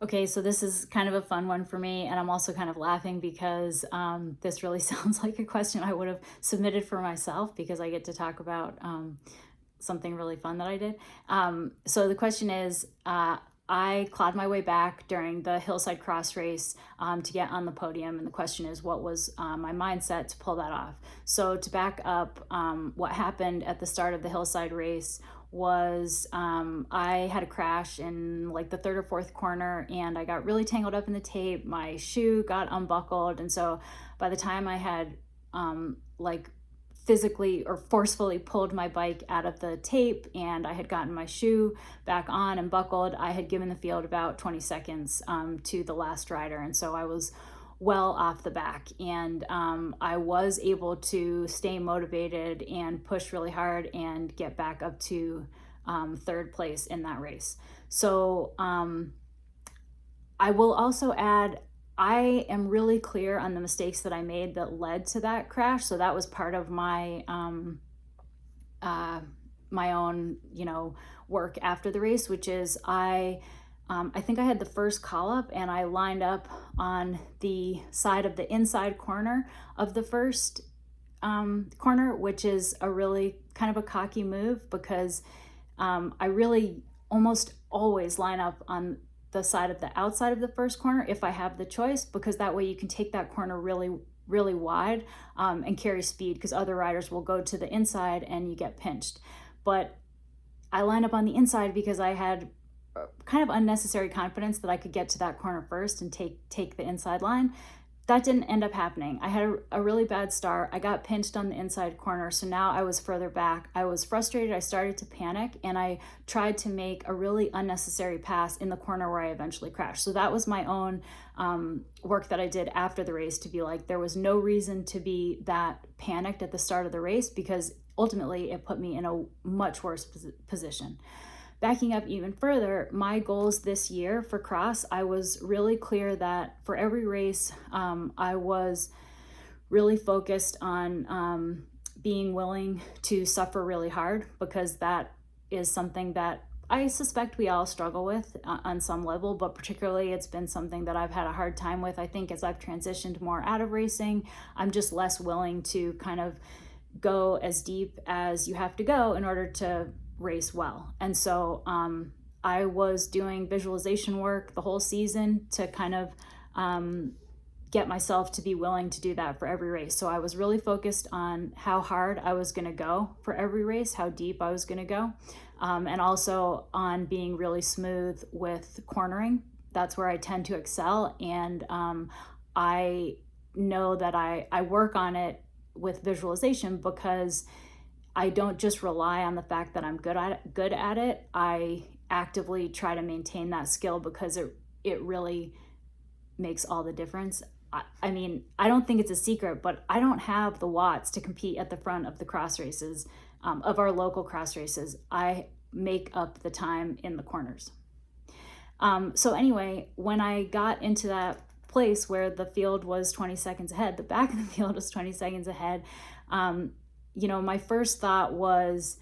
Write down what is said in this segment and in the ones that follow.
Okay, so this is kind of a fun one for me, and I'm also kind of laughing because this really sounds like a question I would have submitted for myself because I get to talk about something really fun that I did. So the question is, I clawed my way back during the Hillside Cross race to get on the podium, and the question is, what was my mindset to pull that off? So to back up, what happened at the start of the Hillside race was I had a crash in like the third or fourth corner, and I got really tangled up in the tape. My shoe got unbuckled, and so by the time I had like physically or forcefully pulled my bike out of the tape and I had gotten my shoe back on and buckled, I had given the field about 20 seconds to the last rider. And so I was well off the back, and I was able to stay motivated and push really hard and get back up to third place in that race. So I will also add, I am really clear on the mistakes that I made that led to that crash. So that was part of my own, work after the race, which is I think I had the first call up and I lined up on the side of the inside corner of the first corner, which is a really kind of a cocky move because I really almost always line up on the side of the outside of the first corner if I have the choice, because that way you can take that corner really wide and carry speed, because other riders will go to the inside and you get pinched. But I lined up on the inside because I had kind of unnecessary confidence that I could get to that corner first and take the inside line. That didn't end up happening. I had a really bad start. I got pinched on the inside corner, so now I was further back. I was frustrated. I started to panic, and I tried to make a really unnecessary pass in the corner where I eventually crashed. So that was my own work that I did after the race, to be like, there was no reason to be that panicked at the start of the race, because ultimately it put me in a much worse position. Backing up even further, my goals this year for cross, I was really clear that for every race, I was really focused on being willing to suffer really hard, because that is something that I suspect we all struggle with on some level, but particularly it's been something that I've had a hard time with. I think as I've transitioned more out of racing, I'm just less willing to kind of go as deep as you have to go in order to race well. And so I was doing visualization work the whole season to kind of get myself to be willing to do that for every race. So I was really focused on how hard I was going to go for every race, how deep I was going to go, and also on being really smooth with cornering. That's where I tend to excel. And I know that I work on it with visualization because I don't just rely on the fact that I'm good at it. I actively try to maintain that skill because it really makes all the difference. I mean, I don't think it's a secret, but I don't have the watts to compete at the front of the cross races, of our local cross races. I make up the time in the corners. So anyway, when I got into that place where the field was 20 seconds ahead, the back of the field was 20 seconds ahead, my first thought was,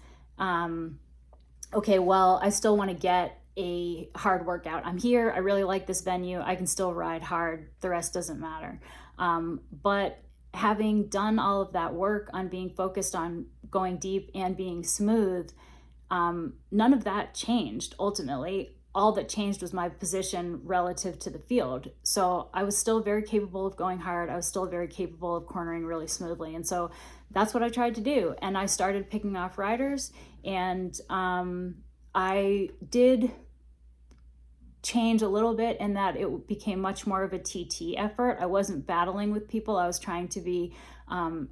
okay, well, I still want to get a hard workout. I'm here. I really like this venue. I can still ride hard. The rest doesn't matter. But having done all of that work on being focused on going deep and being smooth, none of that changed ultimately. All that changed was my position relative to the field. So I was still very capable of going hard. I was still very capable of cornering really smoothly. And so that's what I tried to do. And I started picking off riders, and I did change a little bit in that it became much more of a TT effort. I wasn't battling with people. I was trying to be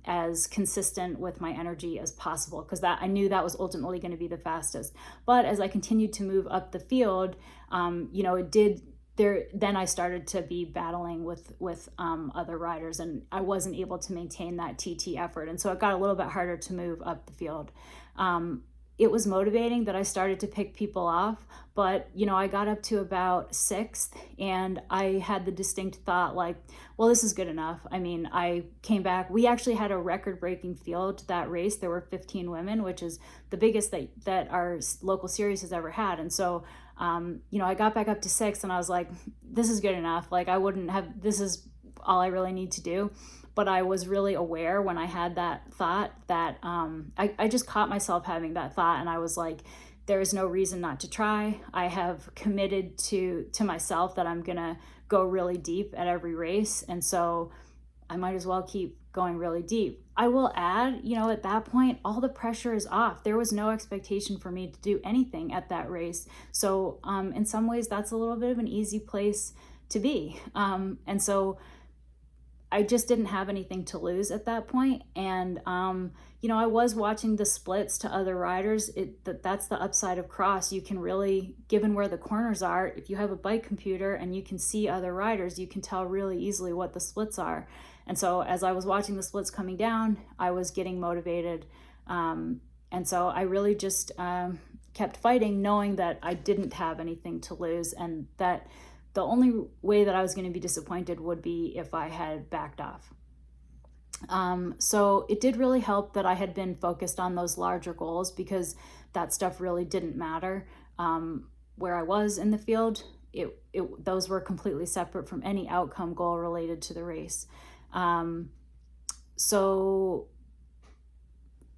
as consistent with my energy as possible, because that I knew that was ultimately going to be the fastest. But as I continued to move up the field, it did there. Then I started to be battling with other riders, and I wasn't able to maintain that TT effort, and so it got a little bit harder to move up the field. It was motivating that I started to pick people off, but I got up to about sixth, and I had the distinct thought like, well, this is good enough. I mean, I came back. We actually had a record-breaking field that race. There were 15 women, which is the biggest that our local series has ever had. And so I got back up to 6 and I was like, this is good enough. Like I wouldn't have, this is all I really need to do. But I was really aware when I had that thought that I just caught myself having that thought, and I was like, there is no reason not to try. I have committed to myself that I'm gonna go really deep at every race, and so I might as well keep going really deep. I will add, at that point, all the pressure is off. There was no expectation for me to do anything at that race. So in some ways, that's a little bit of an easy place to be. And so I just didn't have anything to lose at that point. And, I was watching the splits to other riders. That's the upside of cross. You can really, given where the corners are, if you have a bike computer and you can see other riders, you can tell really easily what the splits are. And so as I was watching the splits coming down, I was getting motivated. And so I really just kept fighting, knowing that I didn't have anything to lose, and that the only way that I was going to be disappointed would be if I had backed off. So it did really help that I had been focused on those larger goals, because that stuff really didn't matter. Where I was in the field, those were completely separate from any outcome goal related to the race. So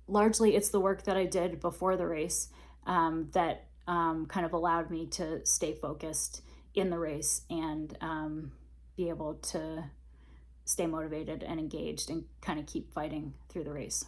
largely it's the work that I did before the race that kind of allowed me to stay focused in the race and be able to stay motivated and engaged and kind of keep fighting through the race.